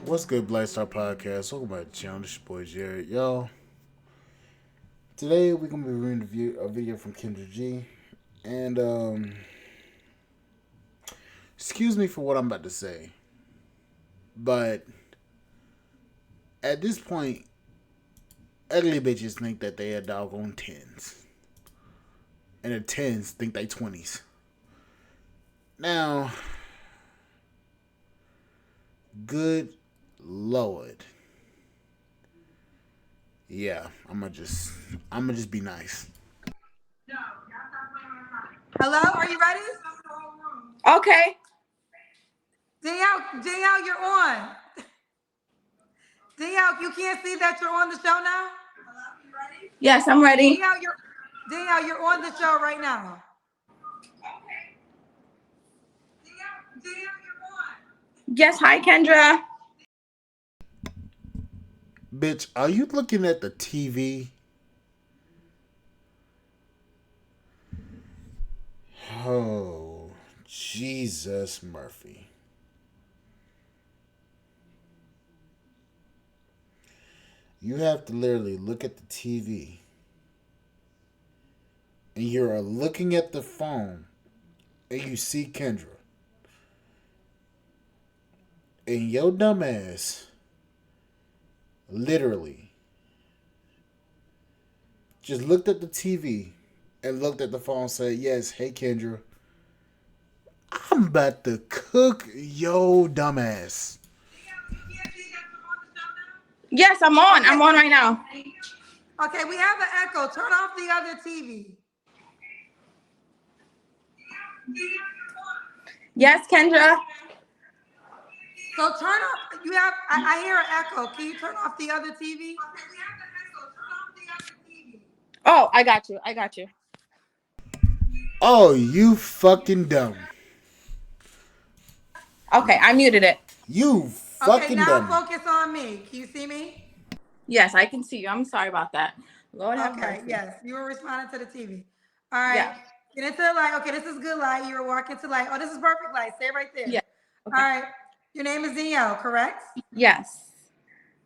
What's good, Black Star Podcast? Welcome back to the channel. This your boy Jared. Y'all, today we're going to be reviewing a video from Kendra G. And, excuse me for what I'm about to say. But, at this point, ugly bitches think that they are doggone 10s. And the 10s think they 20s. Now, good Lord. Yeah, I'm gonna just be nice. Hello, are you ready? Okay. Danielle, you're on. Danielle, you can't see that you're on the show now? Hello, you ready? Yes, I'm ready. Danielle, you're on the show right now. Danielle, you're on. Yes, hi, Kendra. Bitch, are you looking at the TV? Oh, Jesus Murphy. You have to literally look at the TV. And you're looking at the phone. And you see Kendra. And your dumbass literally just looked at the TV and looked at the phone and said, yes, hey Kendra, I'm about to cook yo dumbass. Yes, I'm on. I'm on right now. Okay, we have an echo. Turn off the other TV. Yes, Kendra. So turn off. I hear an echo. Can you turn off the other TV? Okay, we have the echo. Turn off the other TV. Oh, I got you. Oh, you fucking dumb. Okay, I muted it. You fucking now dumb. Focus on me. Can you see me? Yes, I can see you. I'm sorry about that. Lord have Okay, mercy. yes. You were responding to the TV. All right. Yeah. Get into the light. Okay, this is good light. You were walking to light. Oh, this is perfect light. Stay right there. Yeah. Okay. All right. Your name is Danielle, correct? Yes.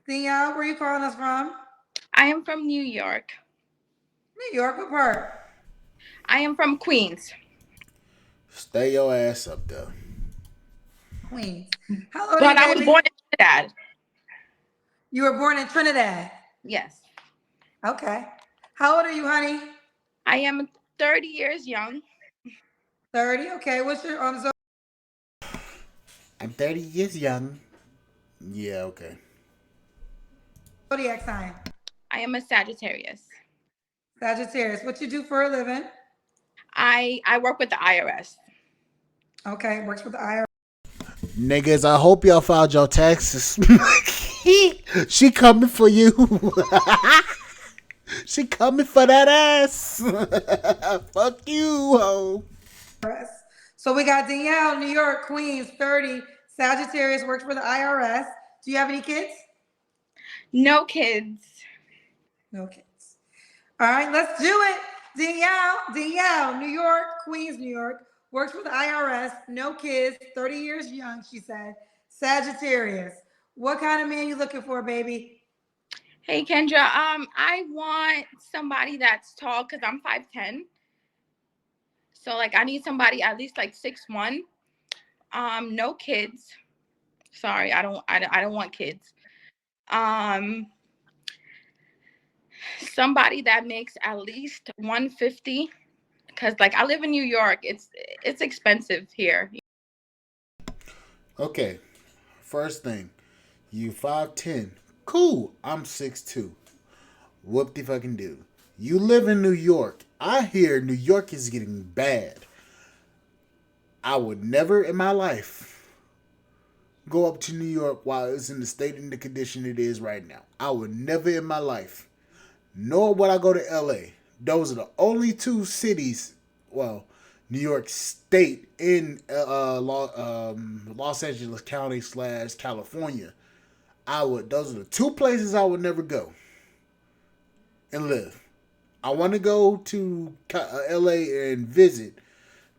Danielle, where are you calling us from? I am from New York. New York, what part? I am from Queens. Stay your ass up there. Queens. How old But are you, I was born in Trinidad. You were born in Trinidad. Yes. Okay. How old are you, honey? I am 30 years young. 30. Okay. What's your I'm 30 years young. Yeah, okay. zodiac sign? I am a Sagittarius. Sagittarius. What you do for a living? I work with the IRS. Okay. Works with the IRS. Niggas, I hope y'all filed your taxes. She coming for you. She coming for that ass. Fuck you, ho. So we got Danielle, New York, Queens, 30, Sagittarius, works for the IRS. Do you have any kids? No kids. No kids. All right, let's do it. Danielle, New York, Queens, New York, works for the IRS, no kids, 30 years young, she said. Sagittarius. What kind of man you looking for, baby? Hey, Kendra, I want somebody that's tall because I'm 5'10". So, like, I need somebody at least, like, 6'1". No kids. Sorry, I don't want kids. Somebody that makes at least 150 because, like, I live in New York. It's expensive here. Okay, first thing, you 5'10". Cool, I'm 6'2". Whoop the fucking do. You live in New York. I hear New York is getting bad. I would never in my life go up to New York while it's in the state and the condition it is right now. I would never in my life. Nor would I go to LA. Those are the only two cities, well, New York State in Los Angeles County / California. Those are the two places I would never go and live. I want to go to LA and visit,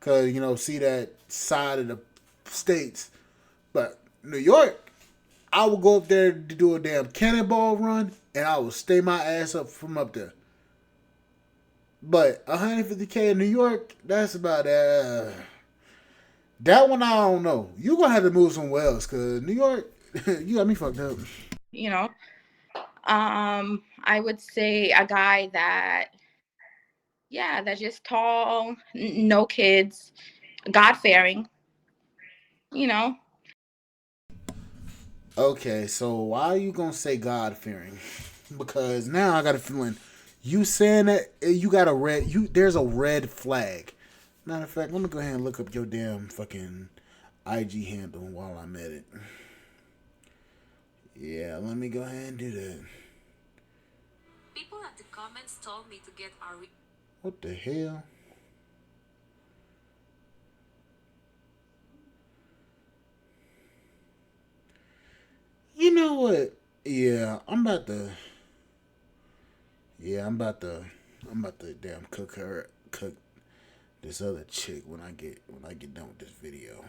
cause see that side of the states. But New York, I would go up there to do a damn cannonball run, and I would stay my ass up from up there. But 150K in New York, that's about that one. I don't know. You gonna have to move somewhere else, cause New York, you got me fucked up. You know, I would say a guy that, yeah, that's just tall, no kids, God fearing. You know, Okay, so why are you gonna say God fearing? Because now I got a feeling you saying that you got a red. There's a red flag. Matter of fact, let me go ahead and look up your damn fucking IG handle while I'm at it. Yeah, let me go ahead and do that. People at the comments told me to get our. What the hell? You know what? Yeah, I'm about to. Yeah, I'm about to damn cook this other chick when I get done with this video.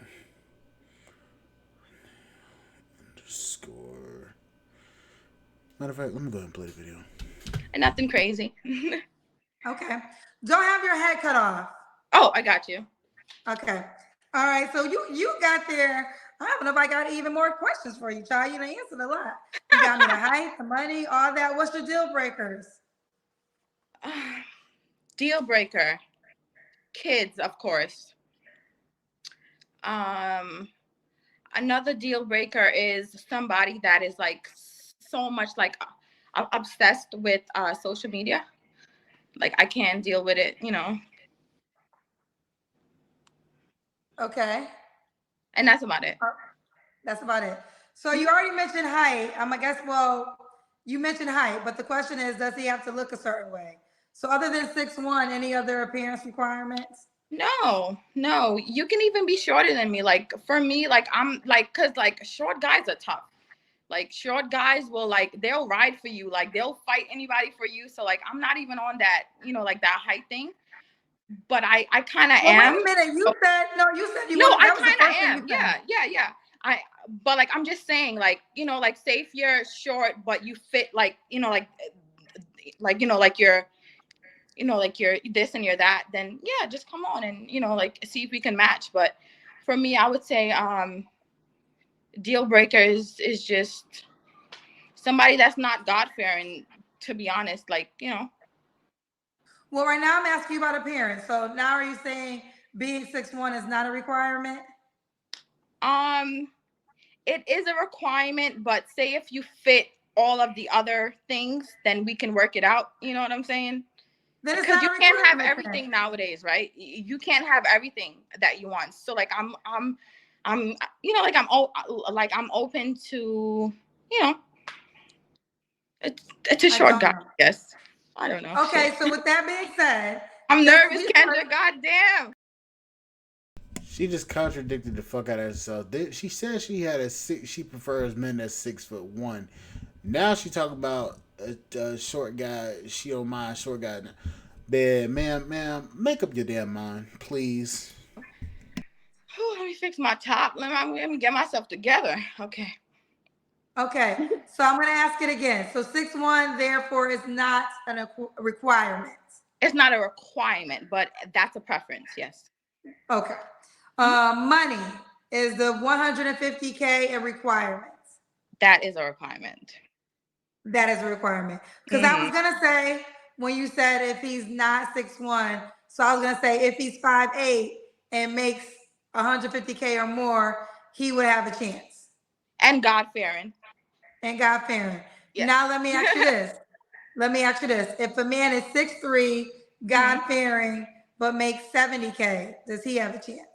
Underscore. Matter of fact, let me go ahead and play the video. and nothing crazy. Okay. Don't have your head cut off. Oh, I got you. Okay. All right. So you got there. I don't know if I got even more questions for you, child. You done answered a lot. You got me the height, the money, all that. What's your deal breakers? Deal breaker. Kids, of course. Another deal breaker is somebody that is like so much like obsessed with social media. Like I can't deal with it, you know. Okay. And that's about it. That's about it. So you already mentioned height. I guess, well, you mentioned height, but the question is, does he have to look a certain way? So other than 6'1", any other appearance requirements? No, you can even be shorter than me. Like for me, like I'm like, cause like short guys are tough. Like short guys will like, they'll ride for you. Like they'll fight anybody for you. So like, I'm not even on that, you know, like that height thing, but I kind of Well, wait am. a minute. You said, no, you said you No, wanted, I that was the kind first of thing am. you said. Yeah. But like, I'm just saying, like, you know, like, say if you're short, but you fit, like, you know, like, you know, like you're, you know, like you're this and you're that, then yeah, just come on and, you know, like, see if we can match. But for me, I would say, deal breakers is just somebody that's not God fearing, to be honest, like, you know. Well, right now I'm asking you about appearance. So now are you saying being 6'1" is not a requirement? It is a requirement, but say if you fit all of the other things, then we can work it out. You know what I'm saying? Then it's Because not you a can't have requirement then. everything nowadays, right? You can't have everything that you want. So like I'm you know, like I'm open to, you know, it's a I short don't guy, know. I guess. I don't know. Okay, Shit. so with that being said, I'm let's nervous, we Kendra. Goddamn. She just contradicted the fuck out of herself. She said she had a six. She prefers men that's 6'1". Now she talk about a short guy. She don't mind short guy. Ma'am, make up your damn mind, please. Whew, let me fix my top. Let me get myself together. Okay. Okay, so I'm going to ask it again. So 6'1", therefore, is not a requirement. It's not a requirement, but that's a preference. Yes. Okay. Money is the 150K a requirement. That is a requirement. That is a requirement. Because I Mm-hmm. was gonna say when you said if he's not 6'1", so I was gonna say if he's 5'8" and makes 150K or more, he would have a chance. And God fearing. And God fearing. Yes. Now let me ask you this. If a man is 6'3", God fearing, but makes 70K, does he have a chance?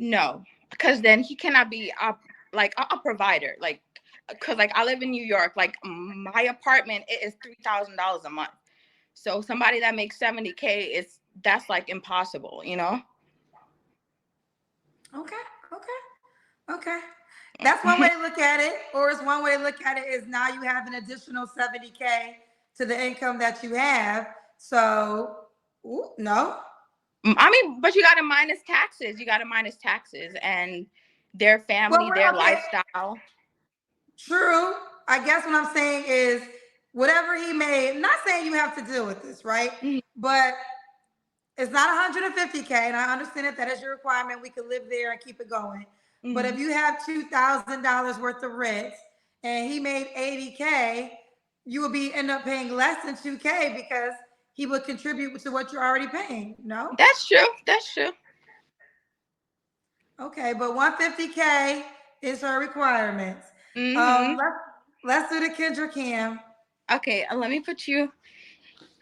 No, because then he cannot be a provider. Like, because like I live in New York. Like my apartment it is $3,000 a month. So somebody that makes 70K that's like impossible. You know. Okay. That's one way to look at it. Or it's one way to look at it is now you have an additional 70K to the income that you have. So, no. I mean, but you got to minus taxes. And their Well, family, their we're okay. lifestyle. True. I guess what I'm saying is whatever he made, I'm not saying you have to deal with this, right? Mhm, But it's not 150K, and I understand that that is your requirement. We could live there and keep it going. But if mhm. you have $2,000 worth of rent and he made 80K, you would be end up paying less than 2K because he would contribute to what you're already paying. No? That's true. That's true. Okay, but 150K is her requirements. Hmm. Let's do the Kendra Cam. Okay, let me put you.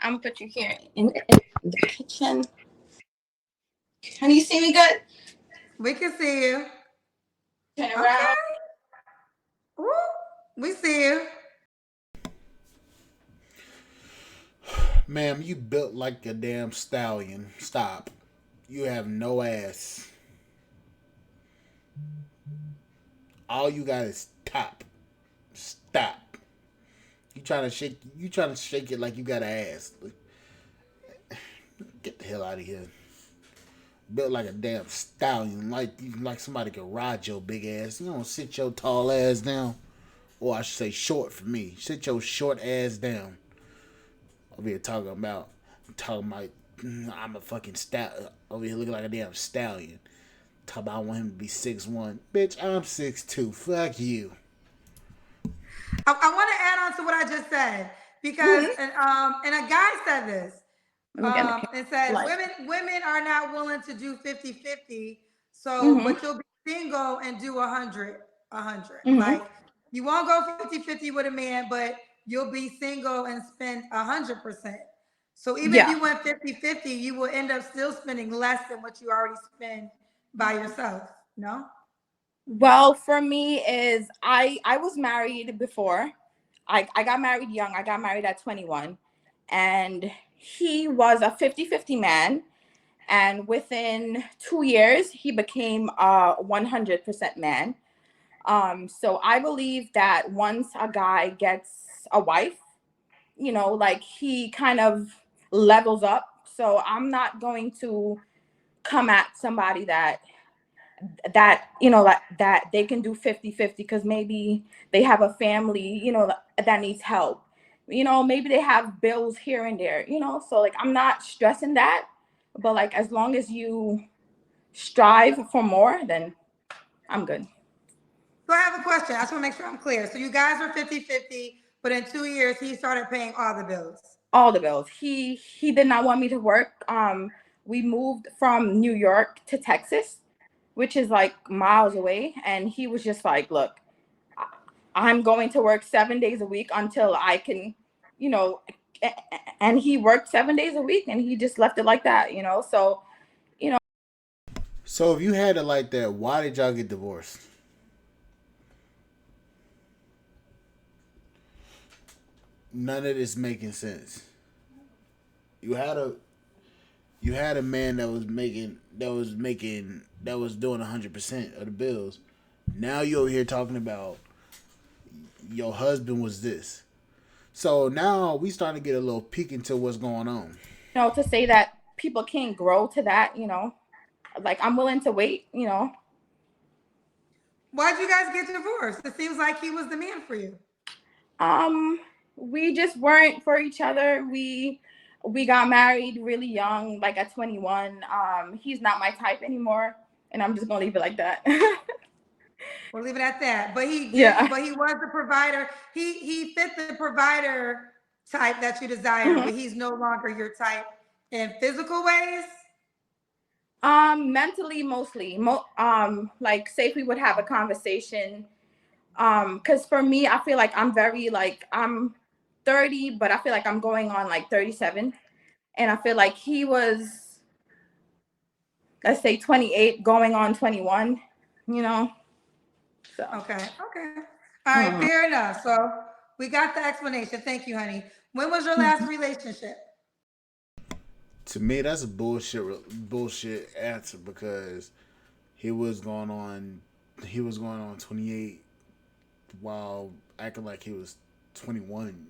I'm gonna put you here in the kitchen. Can you see me good? We can see you. Turn around. Okay. Woo. We see you. Ma'am, you built like a damn stallion. Stop. You have no ass. All you got is top. Stop. You trying to shake it like you got an ass. Get the hell out of here. Built like a damn stallion, like somebody could ride your big ass. You don't sit your tall ass down, or I should say short for me. Sit your short ass down. Over here talking about I'm a fucking stallion. Over here looking like a damn stallion. Talk about I want him to be 6'1". Bitch, I'm 6'2". Fuck you. I want to add on to what I just said because Hmm. and a guy said this. Let me get the It said light. women are not willing to do 50-50. So, Hmm. but you'll be single and do 100. Hmm. Like you won't go 50-50 with a man, but you'll be single and spend 100%. So even if Yeah. you went 50-50, you will end up still spending less than what you already spend by yourself. No? Well, for me is I was married before. I got married young. I got married at 21, and he was a 50-50 man, and within 2 years he became a 100% man. So I believe that once a guy gets a wife, like he kind of levels up. So I'm not going to come at somebody that they can do 50-50 because maybe they have a family, that needs help. Maybe they have bills here and there, so like I'm not stressing that. But like as long as you strive for more, then I'm good. So I have a question. I just want to make sure I'm clear. So you guys are 50-50, but in 2 years he started paying all the bills. All the bills. He did not want me to work. We moved from New York to Texas, which is like miles away, and he was just like, look, I'm going to work 7 days a week until I can, you know, and he worked 7 days a week and he just left it like that. So, you know, So if you had it like that, why did y'all get divorced? None of this making sense. You had a you had a man that was doing 100% of the bills. Now you over here talking about your husband was this. So now we starting to get a little peek into what's going on. to say that people can't grow to that, like I'm willing to wait. Why'd you guys get divorced? It seems like he was the man for you. Um, we just weren't for each other. We got married really young, like at 21. He's not my type anymore, and I'm just gonna leave it like that. We'll leave it at that. But he did. Yeah. But he was the provider. He fit the provider type that you desire, Mhm. but he's no longer your type in physical ways. Mentally mostly. Like say if we would have a conversation. Because for me, I feel like I'm very like I'm 30, but I feel like I'm going on like 37, and I feel like he was, let's say, 28, going on 21. You know, so. Okay. Okay. All right. Mhm. Fair enough. So we got the explanation. Thank you, honey. When was your last relationship? To me, that's a bullshit answer because he was going on he was going on 28 while acting like he was 21.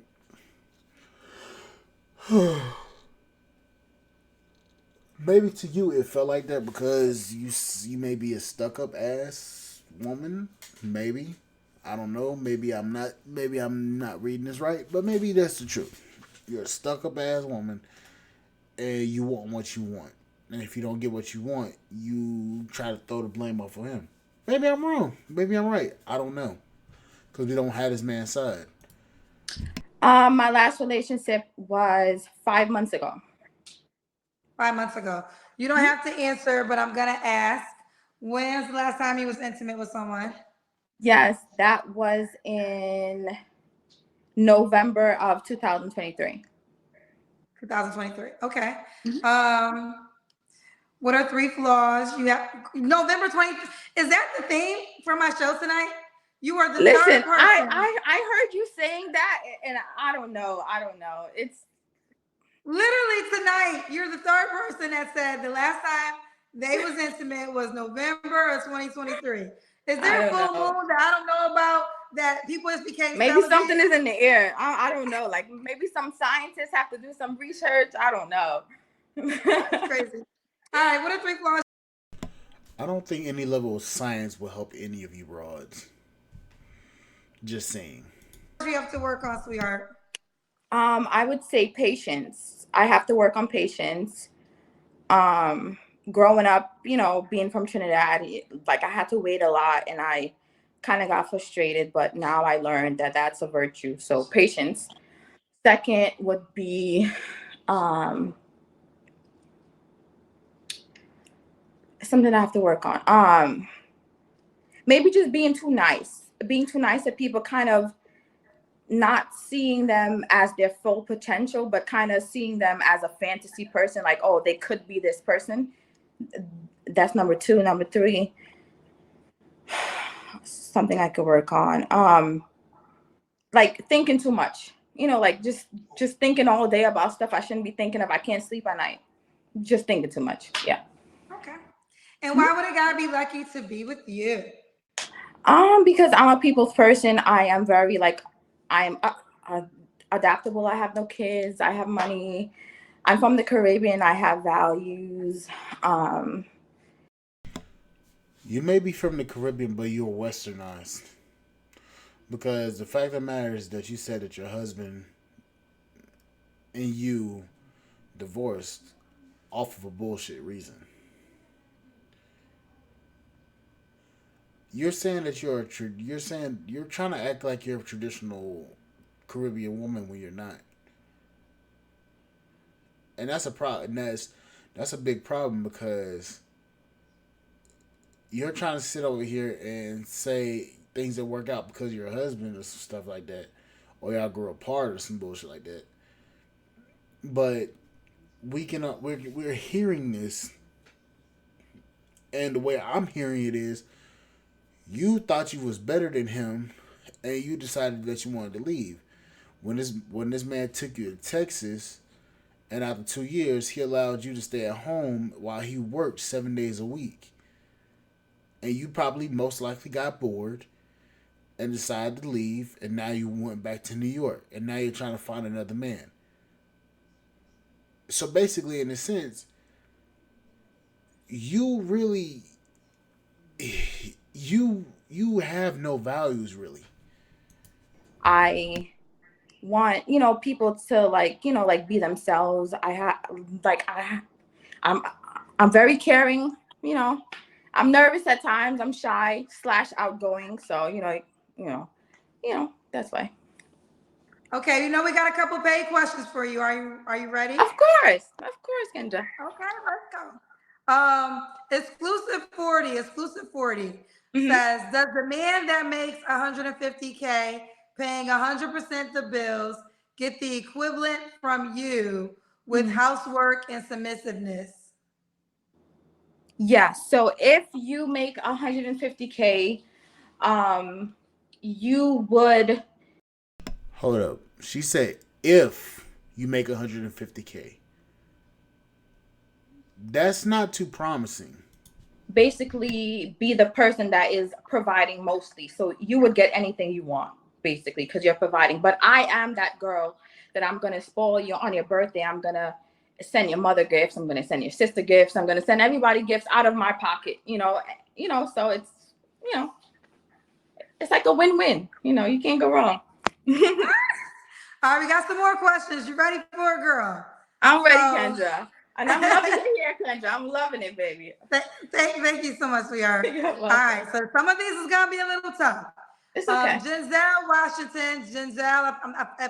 Maybe to you it felt like that because you may be a stuck up ass, woman. Maybe. I don't know. Maybe I'm not. Maybe I'm not reading this right. But maybe that's the truth. You're a stuck up ass woman, and you want what you want. And if you don't get what you want, you try to throw the blame off of him. Maybe I'm wrong. Maybe I'm right. I don't know. Because we don't have this man's side. My last relationship was 5 months ago. 5 months ago. You don't have to answer, but I'm gonna ask. When's the last time you was intimate with someone? Yes, that was in November of 2023. 2023. Okay. Mhm. What are 3 flaws you have? November 20th. Is that the theme for my show tonight? You are the Listen, third person. I heard you saying that, and I don't know. It's Literally tonight, you're the third person that said the last time they was intimate was November of 2023. Is I there a don't full know. moon that I don't know about that people just became Maybe celibate? something is in the air. I don't know. Like maybe some scientists have to do some research. I don't know. That's crazy. All right, what are 3 flaws I don't think any level of science will help any of you broads. Just saying. you have to work on, sweetheart? I would say patience. I have to work on patience. Growing up, being from Trinidad, like I had to wait a lot and I kind of got frustrated, but now I learned that that's a virtue. So patience. Second would be something I have to work on. Maybe just being too nice. Being too nice to people, kind of not seeing them as their full potential, but kind of seeing them as a fantasy person, like, oh, they could be this person. That's number two. Number three, something I could work on. Like thinking too much. Like just thinking all day about stuff I shouldn't be thinking of. I can't sleep at night. Just thinking too much. Yeah. Okay. And why would a guy be lucky to be with you? Because I'm a people's person. I am very I'm adaptable. I have no kids. I have money. I'm from the Caribbean. I have values. You may be from the Caribbean, but you're westernized. Because the fact of the matter is that you said that your husband and you divorced off of a bullshit reason. You're saying that you're saying you're trying to act like you're a traditional Caribbean woman when you're not, and that's a problem. That's a big problem because you're trying to sit over here and say things that work out because of your husband or some stuff like that, or y'all grew apart or some bullshit like that. But we're hearing this, and the way I'm hearing it is, you thought you was better than him, and you decided that you wanted to leave. When this man took you to Texas, and after 2 years, he allowed you to stay at home while he worked 7 days a week, and you probably most likely got bored and decided to leave, and now you went back to New York, and now you're trying to find another man. So basically, in a sense, you really you have no values really. I want people to like be themselves. I'm I'm very caring. I'm nervous at times. I'm shy / outgoing. So that's why. Okay, we got a couple paid questions for you. Are you ready? Of course, Kendra. Okay, let's go. Exclusive 40 Mhm. says, does the man that makes 150K paying 100% the bills get the equivalent from you with housework and submissiveness? Yeah. So if you make 150K, you would. Hold up. She said if you make 150K. That's not too promising. Basically be the person that is providing mostly. So you would get anything you want, basically, because you're providing. But I am that girl that I'm going to spoil you on your birthday. I'm going to send your mother gifts. I'm going to send your sister gifts. I'm going to send everybody gifts out of my pocket, so it's, you know, it's like a win-win. You know, you can't go wrong. All right, we got some more questions. You ready for it, girl? I'm ready, So- Kendra. And I'm loving it here, Kendra. I'm loving it, baby. Thank you so much, sweetheart. You're welcome. All right, so some of these is gonna be a little tough. It's okay. Denzel Washington. Denzel.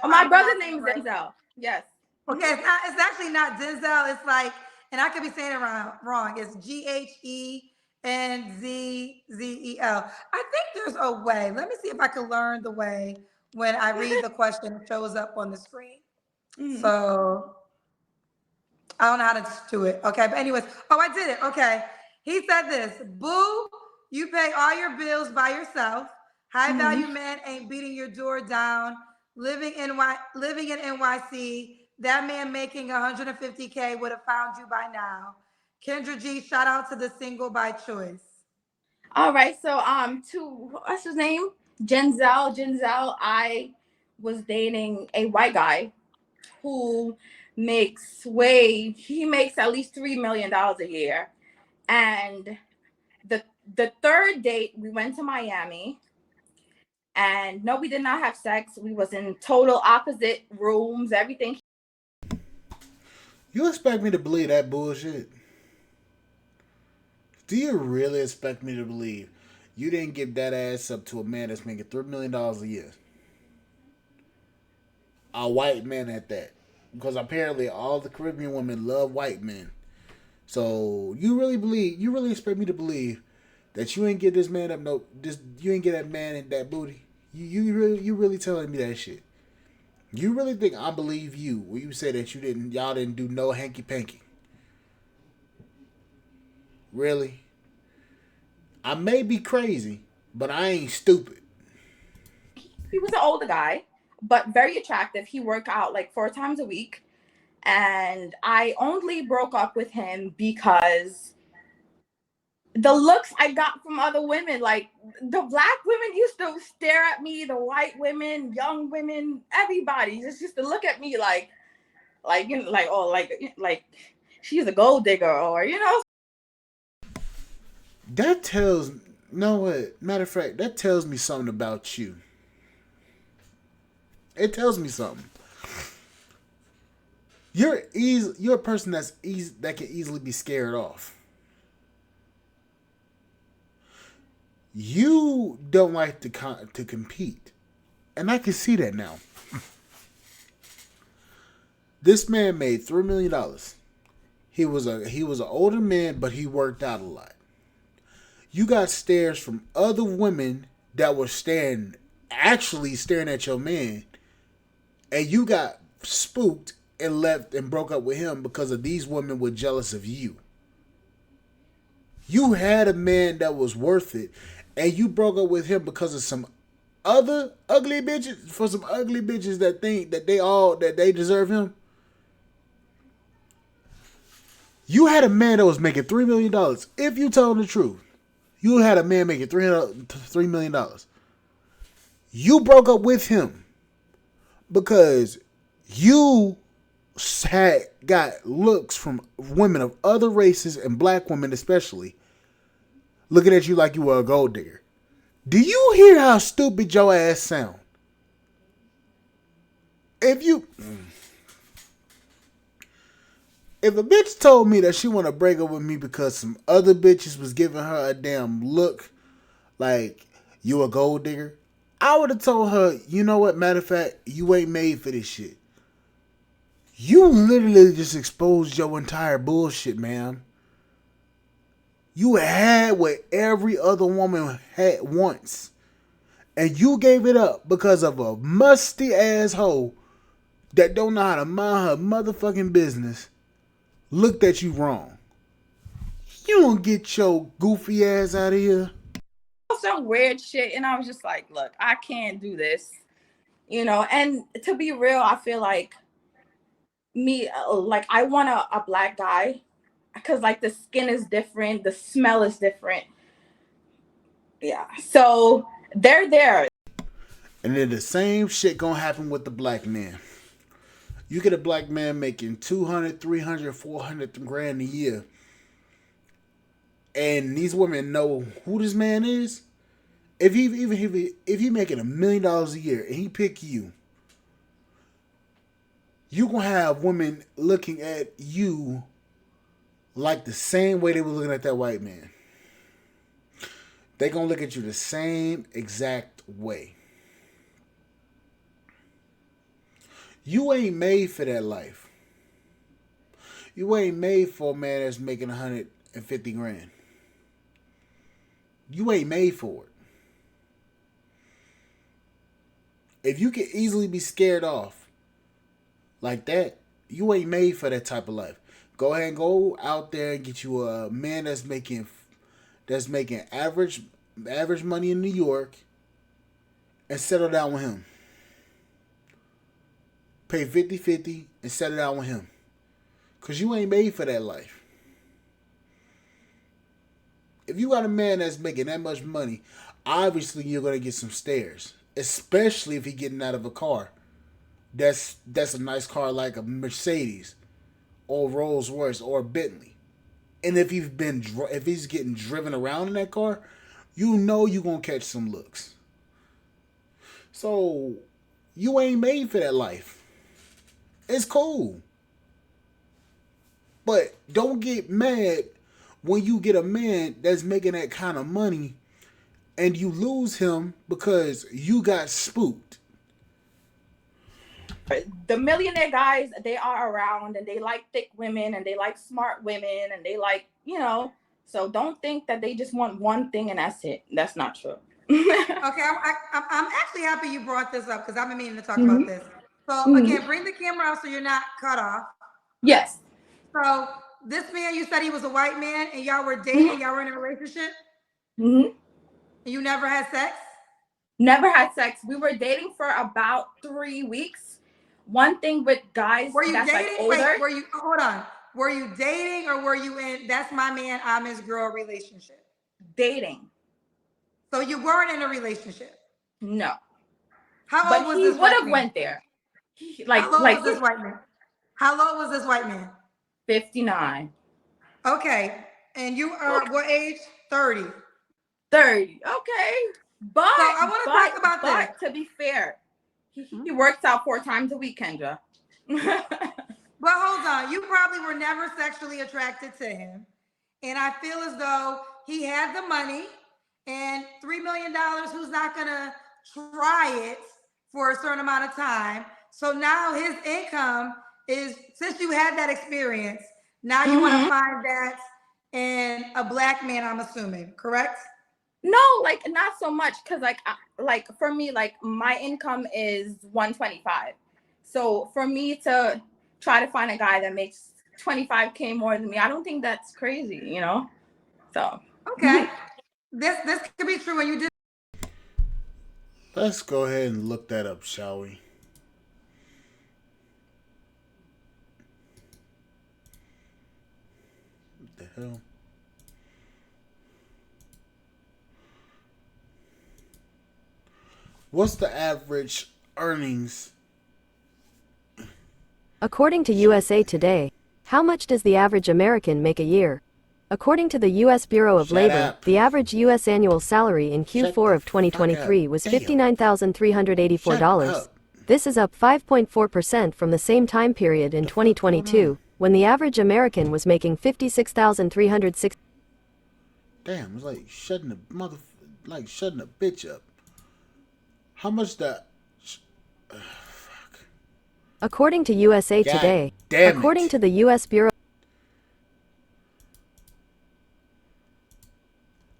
Oh, my brother's name is Denzel. Yes. Okay, it's not. It's actually not Denzel. It's like, and I could be saying it wrong. It's Ghenzel. I think there's a way. Let me see if I can learn the way when I read the question. It shows up on the screen. Mhm. So I don't know how to do it. Okay, but anyways, I did it. Okay, he said this: "Boo, you pay all your bills by yourself. High value man ain't beating your door down. Living in NYC. That man making 150K would have found you by now." Kendra G, shout out to the single by choice. All right. So to what's his name? Genzel. I was dating a white guy who he makes at least $3 million a year. And the third date, we went to Miami. And no, we did not have sex. We was in total opposite rooms, everything. You expect me to believe that bullshit? Do you really expect me to believe you didn't give that ass up to a man that's making $3 million a year? A white man at that. Because apparently all the Caribbean women love white men. So you really expect me to believe that you ain't get this man up you ain't get that man in that booty? You really telling me that shit? You really think I believe you when you say that y'all didn't do no hanky panky? Really? I may be crazy, but I ain't stupid. He was an older guy, but very attractive. He worked out like 4 times a week. And I only broke up with him because the looks I got from other women, like the black women used to stare at me, the white women, young women, everybody just used to look at me like you know, like she's a gold digger, or you know. That tells no what? Matter of fact, that tells me something about you. It tells me something. You're a person that can easily be scared off. You don't like to compete, and I can see that now. This man made $3 million. He was an older man, but he worked out a lot. You got stares from other women that were actually staring at your man, and you got spooked and left and broke up with him because of these women were jealous of you. You had a man that was worth it, and you broke up with him because of some other ugly bitches, for some ugly bitches that think that they deserve him. You had a man that was making $3 million. If you tell him the truth, you had a man making $3 million. You broke up with him because you got looks from women of other races and black women especially looking at you like you were a gold digger. Do you hear how stupid your ass sound? If a bitch told me that she want to break up with me because some other bitches was giving her a damn look like you a gold digger, I would have told her, you know what, matter of fact, you ain't made for this shit. You literally just exposed your entire bullshit, man. You had what every other woman had once. And you gave it up because of a musty asshole that don't know how to mind her motherfucking business looked at you wrong. You don't get your goofy ass out of here. Some weird shit, and I was just like, look, I can't do this. You know, and to be real, I feel like I want a black guy because like the skin is different, the smell is different. Yeah, so they're there. And then the same shit gonna happen with the black man. You get a black man making 200, 300, 400 grand a year, and these women know who this man is. if he making $1 million a year and he pick you, you gonna have women looking at you like the same way they were looking at that white man. They gonna look at you the same exact way. You ain't made for that life. You ain't made for a man that's making 150 grand. You ain't made for it. If you can easily be scared off like that, you ain't made for that type of life. Go ahead and go out there and get you a man that's making average money in New York and settle down with him. Pay 50-50 and settle down with him. Because you ain't made for that life. If you got a man that's making that much money, obviously you're going to get some stares. Especially if he's getting out of a car. That's a nice car like a Mercedes or Rolls Royce or a Bentley. And if he's getting driven around in that car, you know you're going to catch some looks. So, you ain't made for that life. It's cool. But don't get mad when you get a man that's making that kind of money and you lose him because you got spooked. The millionaire guys, they are around and they like thick women and they like smart women and they like, so don't think that they just want one thing and that's it. That's not true. Okay, I'm actually happy you brought this up because I've been meaning to talk about this. So again, bring the camera out so you're not cut off. Yes. So this man, you said he was a white man and y'all were dating, y'all were in a relationship? Mm-hmm. And you never had sex? Never had sex. We were dating for about 3 weeks. One thing with guys were you that's dating? like older. Wait, hold on. Were you dating or were you in that's my man, I'm his girl relationship? Dating. So you weren't in a relationship? No. How old was this white man? But he would have went there. How old was this white man? How old was this white man? 59. Okay. And you are what age? 30. 30. Okay. But so I want to talk about this. But to be fair, he works out 4 times a week, Kendra. But hold on. You probably were never sexually attracted to him. And I feel as though he had the money and $3 million, who's not going to try it for a certain amount of time. So now his income is, since you had that experience, now you want to find that in a black man, I'm assuming, correct? No, like not so much because like for me, like my income is 125. So for me to try to find a guy that makes 25K more than me, I don't think that's crazy, So okay, this could be true when you do. Let's go ahead and look that up, shall we? What the hell? What's the average earnings? According to USA Today, how much does the average American make a year? According to the U.S. Bureau of Labor, the average U.S. annual salary in Q4 of 2023 was $59,384. This is up 5.4% from the same time period in 2022, when the average American was making $56,306. Damn, it's like shutting a bitch up. How much that? Fuck. According to USA Today, according to the U.S. Bureau.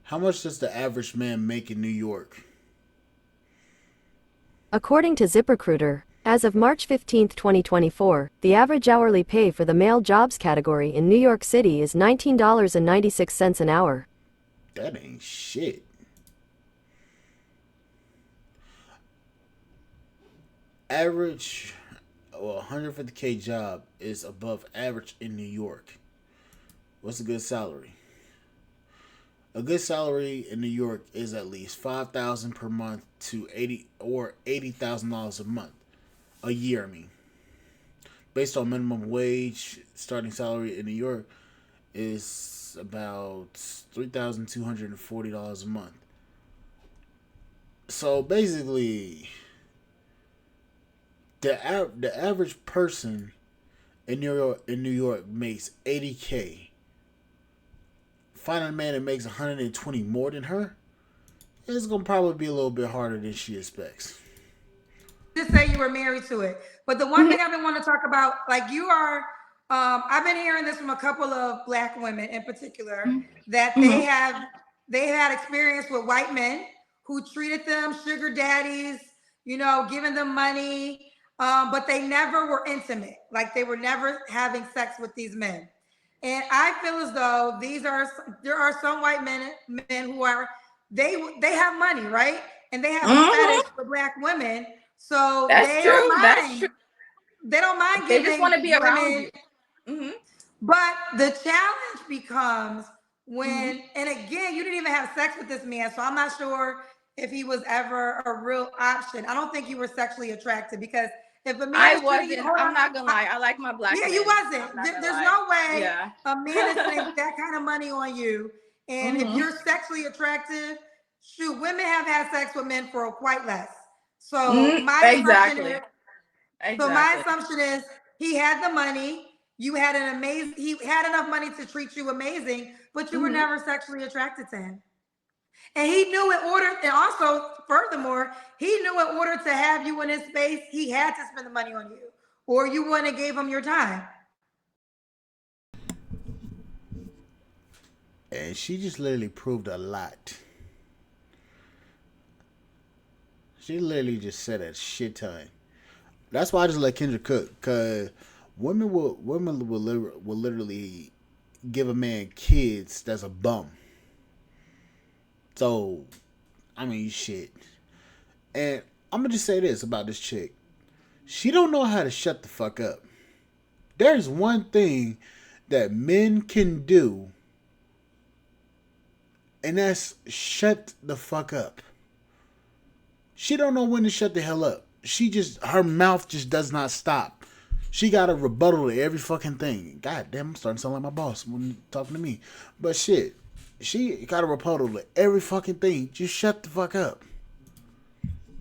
How much does the average man make in New York? According to ZipRecruiter, as of March 15, 2024, the average hourly pay for the male jobs category in New York City is $19.96 an hour. That ain't shit. Average, 150K job is above average in New York. What's a good salary? A good salary in New York is at least $5,000 per month to $80,000 a month, a year. I mean, based on minimum wage, starting salary in New York is about $3,240 a month. So basically, the average person in New York makes 80K. Finding a man that makes 120 more than her, it's gonna probably be a little bit harder than she expects. Just say you were married to it. But the one thing I've been wanting to talk about, like you are, I've been hearing this from a couple of black women in particular that they had experience with white men who treated them sugar daddies, you know, giving them money, but they never were intimate. Like they were never having sex with these men. And I feel as though there are some white men who are they have money, right? And they have a fetish for black women. So That's they don't true. That's mind. true. They don't mind They just giving want to be around women. you. Mm-hmm. But the challenge becomes Mm-hmm. when, and again, you didn't even have sex with this man, so I'm not sure if he was ever a real option. I don't think you were sexually attracted because if a man I is treating you, wasn't. hold I'm on, not gonna lie. I like my black yeah, men. you I'm wasn't. not gonna There's lie. no way Yeah. a man is putting that kind of money on you. And if Mm-hmm. you're sexually attractive, shoot, women have had sex with men for quite less. So Mm-hmm. my assumption Exactly. is, Exactly. he had the money. You had he had enough money to treat you amazing, but you were Mm-hmm. never sexually attracted to him. And he knew and also, furthermore, he knew in order to have you in his space, he had to spend the money on you, or you wouldn't have gave him your time. And she just literally proved a lot. She literally just said a shit ton. That's why I just let Kendra cook, cause women will literally give a man kids that's a bum. So I mean shit. And I'm gonna just say this about this chick. She don't know how to shut the fuck up. There's one thing that men can do, and that's shut the fuck up. She don't know when to shut the hell up. Her mouth just does not stop. She got a rebuttal to every fucking thing. God damn, I'm starting to sound like my boss when talking to me. But shit, she got a rebuttal to every fucking thing. Just shut the fuck up.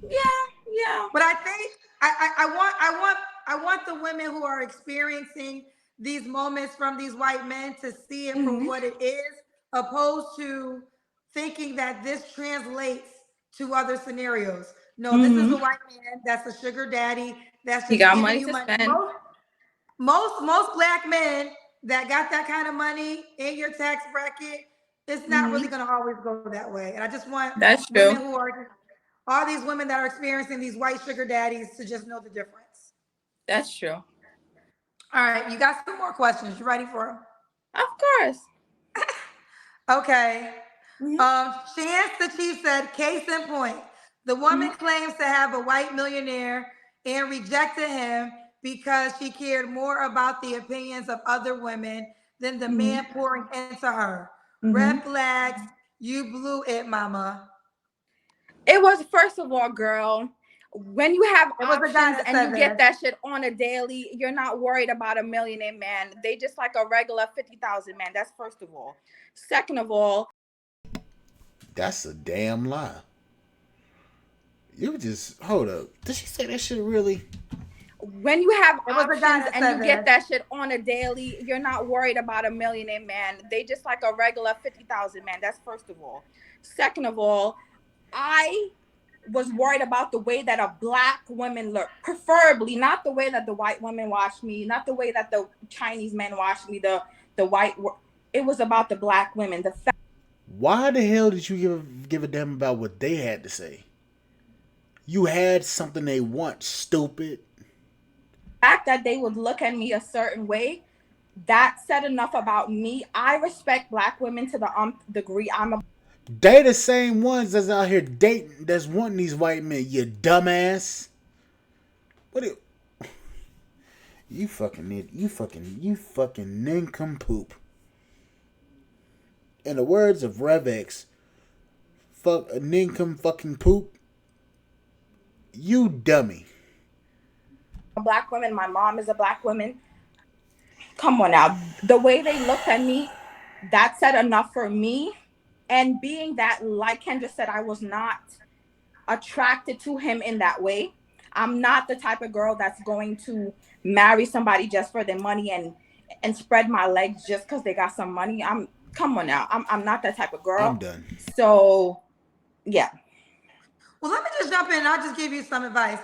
Yeah. But I think I want the women who are experiencing these moments from these white men to see it for Mm-hmm. what it is, opposed to thinking that this translates to other scenarios. No, this is Mm-hmm. a white man that's a sugar daddy that's He just got giving money you to money. spend. Most black men that got that kind of money in your tax bracket, it's not Mm-hmm. really going to always go that way. And I just want That's women true. who are all these women that are experiencing these white sugar daddies to just know the difference. That's true. All right, you got some more questions. You ready for them? Of course. Okay. Mm-hmm. Chance the Chief said, case in point, the woman Mm-hmm. claims to have a white millionaire and rejected him because she cared more about the opinions of other women than the Mm-hmm. man pouring into her. Mm-hmm. Red flags, you blew it, mama. It was, first of all, girl, when you have It was a guy options that and said you get this. that shit on a daily, you're not worried about a millionaire man. They just like a regular 50,000 man. That's first of all. Second of all, That's a damn lie. You just hold up. Did she say that shit really? when you have It was a guy options that and said you get this. that shit on a daily, you're not worried about a millionaire man. They just like a regular 50,000 man. That's first of all. Second of all, I was worried about the way that a black woman looked, preferably not the way that the white women watched me, not the way that the Chinese men watched me, the white. It was about the black women. The Why the hell did you give a damn about what they had to say? You had something they want, stupid. fact that they would look at me a certain way, that said enough about me. I respect black women to the degree. They the same ones that's out here dating, that's wanting these white men. You dumbass. What? You fucking need. You fucking nincompoop. In the words of Revex, fuck a nincom fucking poop. You dummy. A black woman. My mom is a black woman. Come on now. The way they looked at me, that said enough for me. And being that, like Kendra said, I was not attracted to him in that way. I'm not the type of girl that's going to marry somebody just for their money and spread my legs just because they got some money. Come on now. I'm not that type of I'm girl. done. So yeah. Well, let me just jump in and I'll just give you some advice.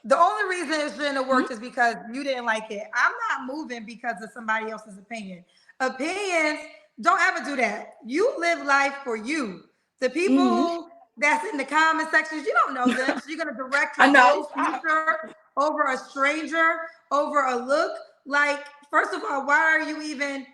The only reason it shouldn't have worked is because you didn't like it. I'm not moving because of somebody else's opinion. Opinions, don't ever do that. You live life for you. The people Mm-hmm. who that's in the comment sections, you don't know them. So you're gonna direct I your know. whole future over a stranger, over a look. Like, first of all, why are you even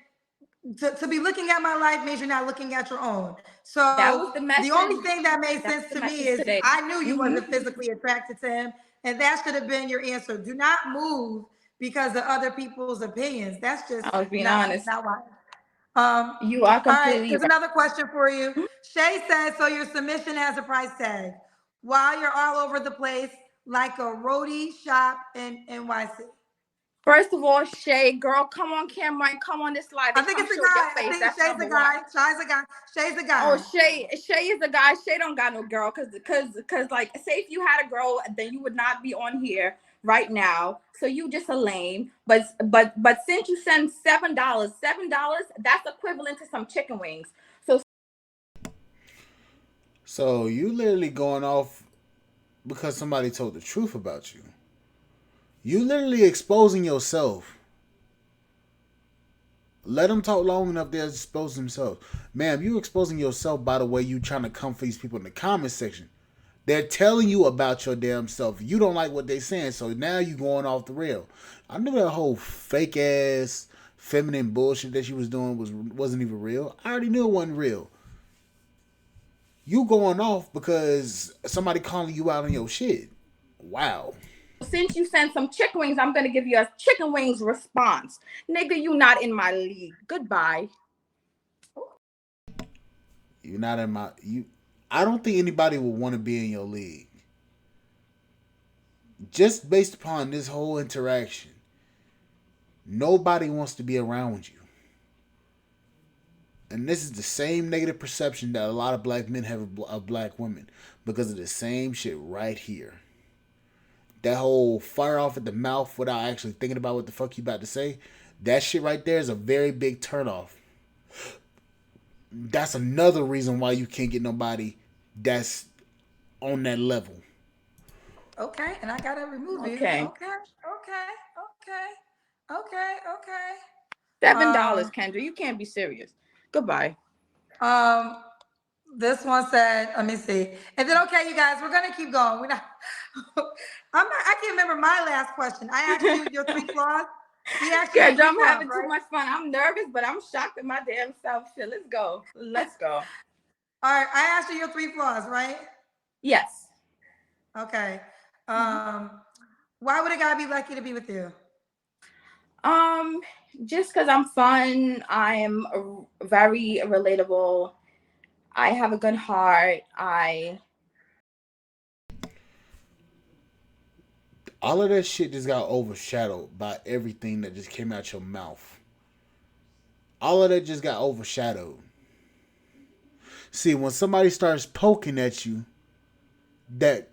to be looking at my life means you're not looking at your own. That So was the the message. only thing that made That's sense the to me message is today. I knew you Mm-hmm. wasn't physically attracted to him, and that should have been your answer. Do not move because of other people's opinions. That's just I was being not honest. why. You are All right, completely here's right. another question for you. Shay says, so your submission has a price tag while you're all over the place like a roadie shop in NYC. First of all, Shay, girl, come on camera and come on this live I and think come it's a show your guy. I face. think That's Shay's a number one. guy. Shay's a guy. Shay's a Oh, guy. Shay is the guy. Shay don't got no girl, cause like, say if you had a girl, then you would not be on here right now. So you just a lame. But since you send $7, that's equivalent to some chicken wings. So you literally going off because somebody told the truth about you. You literally exposing yourself. Let them talk long enough, they'll expose themselves. Ma'am, you exposing yourself by the way you trying to come for these people in the comment section. They're telling you about your damn self. You don't like what they saying, so now you going off the rail. I knew that whole fake ass feminine bullshit that she was doing wasn't even real. I already knew it wasn't real. You going off because somebody calling you out on your shit. Wow. Since you sent some chicken wings, I'm gonna give you a chicken wings response. Nigga, you not in my league. Goodbye. You're not in my you. I don't think anybody would want to be in your league. Just based upon this whole interaction, nobody wants to be around you. And this is the same negative perception that a lot of black men have of black women because of the same shit right here. That whole fire off at the mouth without actually thinking about what the fuck you about to say, that shit right there is a very big turnoff. That's another reason why you can't get nobody that's on that level. Okay, and I gotta remove you. Okay. Okay. $7, Kendra. You can't be serious. Goodbye. Um, this one said, let me see. And then okay, you guys, we're gonna keep going. We're not I can't remember my last question. I asked you your three flaws. We asked you your Kendra, three I'm flaws, having too right? much fun. I'm nervous, but I'm shocked at my damn self. Shit, let's go. Let's go. All right, I asked you your three flaws, right? Yes. Okay. Why would a guy be lucky to be with you? Um, just because I'm fun, I am very relatable. I have a good heart. All of that shit just got overshadowed by everything that just came out your mouth. All of that just got overshadowed. See, when somebody starts poking at you, that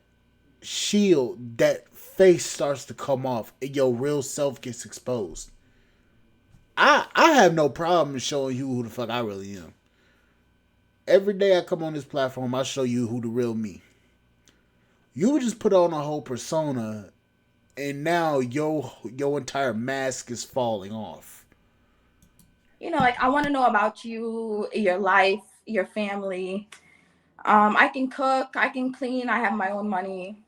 shield, that face starts to come off, and your real self gets exposed. I have no problem showing you who the fuck I really am. Every day I come on this platform, I show you who the real me. You just put on a whole persona, and now your entire mask is falling off. Like, I want to know about you, your life, your family. I can cook, I can clean, I have my own money.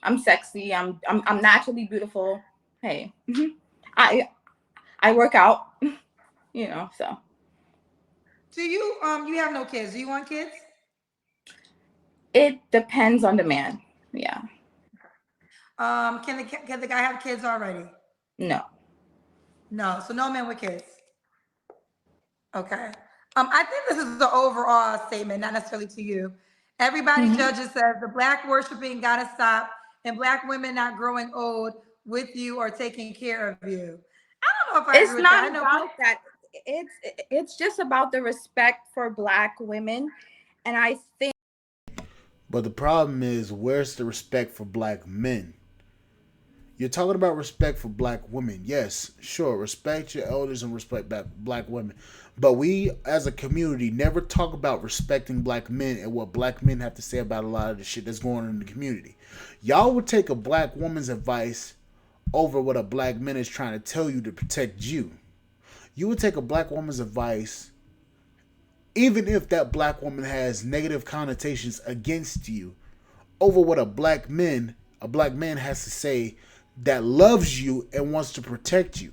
I'm sexy. I'm naturally beautiful. Hey, I work out. So Do you you have no kids? Do you want kids? it depends on the man. Yeah. Can the guy have kids already? No. No, so no men with kids. Okay. I think this is the overall statement, not necessarily to you. Everybody Mhm. judges says the black worshiping gotta stop and black women not growing old with you or taking care of you. I don't know if I It's agree with that. I not know about that. It's just about the respect for black women, and I think But the problem is, where's the respect for black men? You're talking about respect for black women. Yes, sure, respect your elders and respect black women. But we, as a community, never talk about respecting black men and what black men have to say about a lot of the shit that's going on in the community. Y'all would take a black woman's advice over what a black man is trying to tell you to protect you. You would take a black woman's advice, even if that black woman has negative connotations against you, over what a black man has to say that loves you and wants to protect you.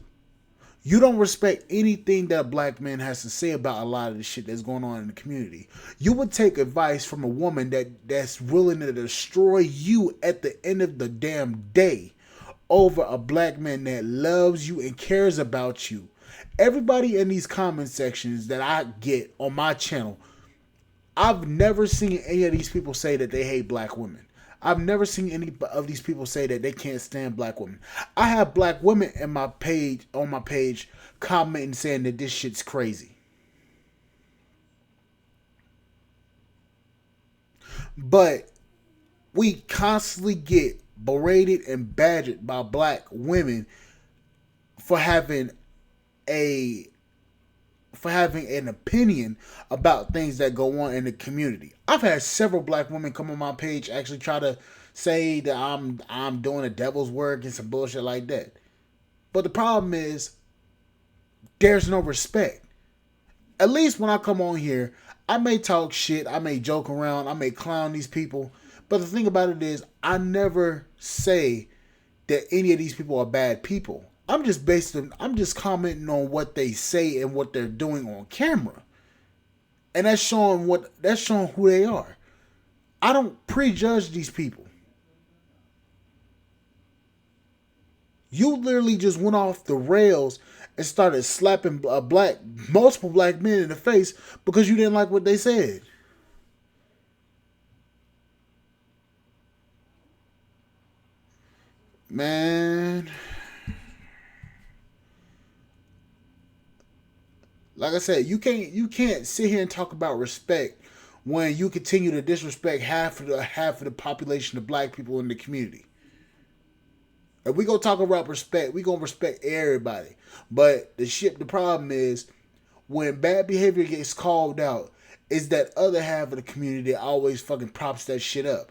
You don't respect anything that a black man has to say about a lot of the shit that's going on in the community. You would take advice from a woman that's willing to destroy you at the end of the damn day over a black man that loves you and cares about you. Everybody in these comment sections that I get on my channel, I've never seen any of these people say that they hate black women. I've never seen any of these people say that they can't stand black women. I have black women on my page commenting saying that this shit's crazy. But we constantly get berated and badgered by black women for having an opinion about things that go on in the community. I've had several black women come on my page actually try to say that I'm doing the devil's work and some bullshit like that. But the problem is there's no respect. At least when I come on here, I may talk shit, I may joke around, I may clown these people. But the thing about it is I never say that any of these people are bad people. I'm just commenting on what they say and what they're doing on camera. And that's showing who they are. I don't prejudge these people. You literally just went off the rails and started slapping multiple black men in the face because you didn't like what they said. Man, like I said, you can't sit here and talk about respect when you continue to disrespect half of the population of black people in the community. If we gonna talk about respect, we gonna respect everybody. But the problem is when bad behavior gets called out, is that other half of the community that always fucking props that shit up.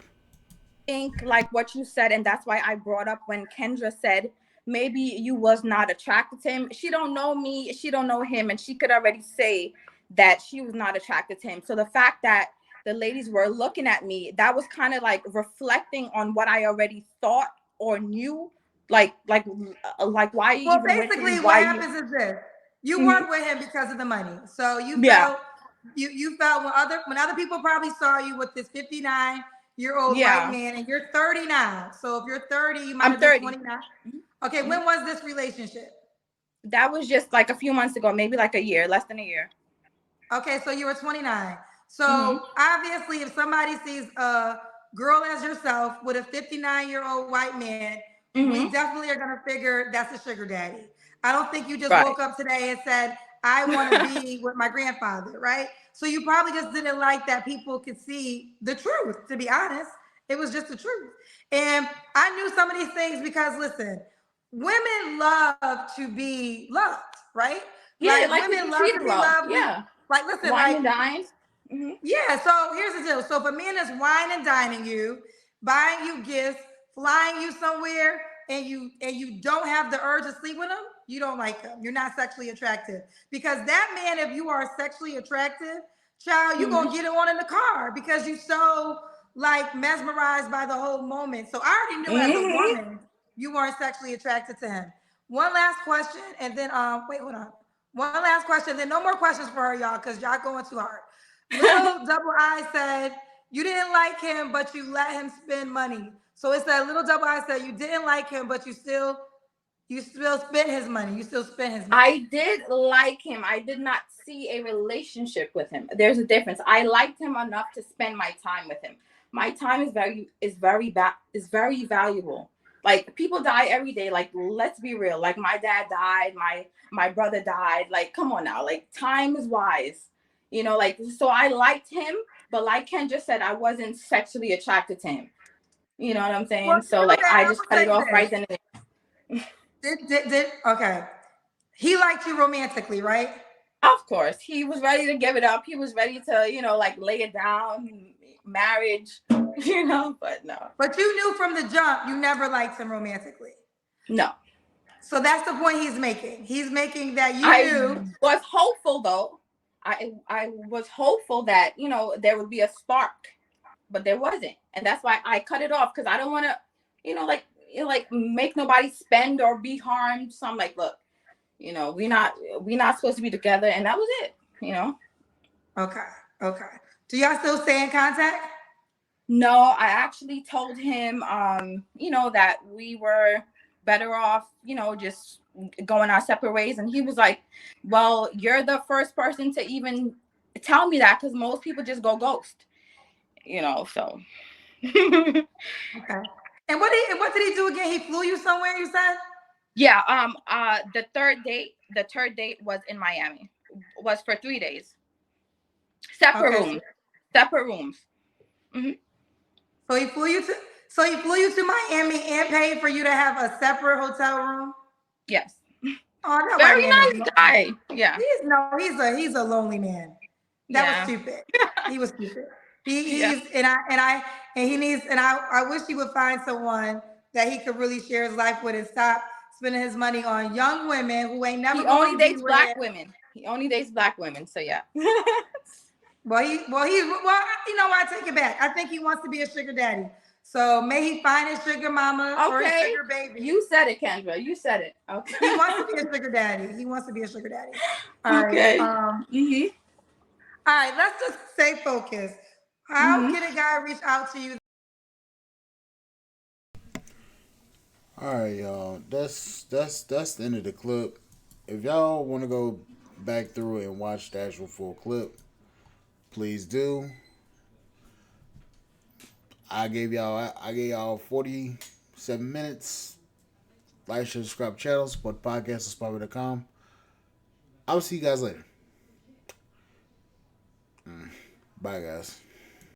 Think like what you said, and that's why I brought up when Kendra said maybe you was not attracted to him. She don't know me, she don't know him, and she could already say that she was not attracted to him. So the fact that the ladies were looking at me, that was kind of like reflecting on what I already thought or knew. Like why? Well, basically, what happens is this: you work with him because of the money. So you felt you felt when other people probably saw you with this 59-year-old white man, and you're 30 now. So if you're 30, you might have been 29. Okay, when was this relationship? That was just like a few months ago, maybe like a year, less than a year. Okay, so you were 29. So obviously, if somebody sees a girl as yourself with a 59-year-old white man, we definitely are going to figure that's a sugar daddy. I don't think you just woke up today and said, I want to be with my grandfather, right? So you probably just didn't like that people could see the truth, to be honest. It was just the truth. And I knew some of these things because, listen, women love to be loved, right? Yeah, like women love to be loved. Yeah. Like, listen, wine and dine. Yeah, so here's the deal. So if a man is wine and dining you, buying you gifts, flying you somewhere, and you don't have the urge to sleep with him, you don't like him. You're not sexually attractive. Because that man, if you are sexually attractive, child, you're gonna get him on in the car because you're so like mesmerized by the whole moment. So I already knew as a woman you weren't sexually attracted to him. One last question, and then wait, hold on. One last question, then no more questions for her, y'all, because y'all going too hard. Little Double I said you didn't like him, but you let him spend money. So it's that Little Double I said you didn't like him, but you still spent his money. You still spent his money. I did like him. I did not see a relationship with him. There's a difference. I liked him enough to spend my time with him. My time is very valuable. Like, people die every day. Like, let's be real. Like, my dad died. My brother died. Like, come on now. Like, time is wise. You know, like, so I liked him, But like Ken just said, I wasn't sexually attracted to him. You know what I'm Well, saying? you So know like that I I just will cut tell it you off right this. then and Okay. He liked you romantically, right? there. Of course, he was ready to give it up. He was ready to, like lay it down, marriage, but no. But you knew from the jump you never liked him romantically. No. So that's the point he's making. He's making that you I knew. was hopeful though. I was hopeful that, there would be a spark, but there wasn't. And that's why I cut it off, because I don't want to, make nobody spend or be harmed. So I'm like, look, we're not supposed to be together, and that was it. Okay. Do y'all still stay in contact? No, I actually told him, that we were better off, just going our separate ways. And he was like, well, you're the first person to even tell me that, because most people just go ghost, so. Okay. And what did he do again? He flew you somewhere, you said? Yeah. The third date was in Miami. Was for 3 days. Separate rooms. Mm-hmm. So he flew you to Miami and paid for you to have a separate hotel room? Yes. Oh, that Very white man nice guy. Yeah. He's a lonely man. That was stupid. He was stupid. I wish he would find someone that he could really share his life with and stop spending his money on young women who ain't never He going only to be dates with black him. women. He only dates black women. So yeah. Well, you know what? I take it back. I think he wants to be a sugar daddy. So may he find his sugar mama or his sugar baby. You said it, Kendra. You said it. Okay. He wants to be a sugar daddy. All okay. right. Mm-hmm. All right. Let's just stay focused. How can a guy reach out to you? All right, y'all. That's the end of the clip. If y'all want to go back through it and watch the actual full clip, please do. I gave y'all 47 minutes. Like, share, subscribe channel, support the podcast at Spotify.com. I will see you guys later. Bye, guys.